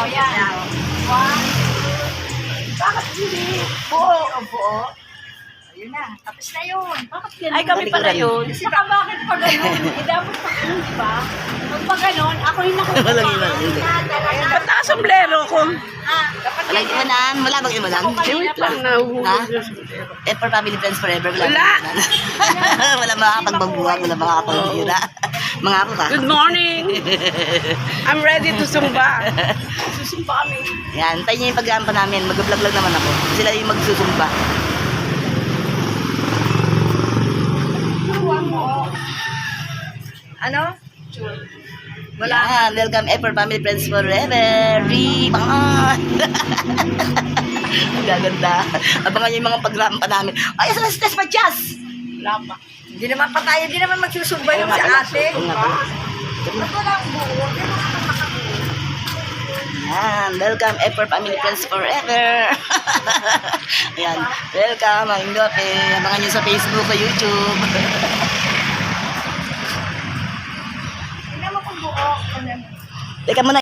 Oh, yan. One. Bakit hindi? Buo. Buo. Ayun na. Tapos na yun. Bakit ganun? Ay, kami pala yun. Saka bakit pa ganun? Eh, dapat pa ganun ba? Pag pa ganun, ako yung nakukuha. Walang iwan. Ba't nakasombrero ko? Dapat Walang iwanan. Wala bang iwanan? Wait lang, Ha? nahuhulog. Eh, for family friends forever. Wala. Wala. Wala makakapagbabuhat. Wala makakapagbuhira. Mga ako ka. Good morning. I'm ready to sumba. Susumba kami. Yan. Tayo niyo yung pag-aampa namin. Mag-vlog lang naman ako. Sila yung magsusumba. Ano? Wala. Yan. Welcome for family friends forever. Rebound. Ang gaganda. Abangan niyo yung mga pag-aampa namin. Ay, sa stress pa, Chas! Wala pa. Hindi naman pa tayo, hindi naman magsusumba yung si ate. Ba't wala ang buo? Hindi mo naman makabuo. Yan, welcome for family friends forever. Ayan, welcome ang Indope. Abangan nyo sa Facebook o YouTube. Hindi naman kung buo. Teka muna.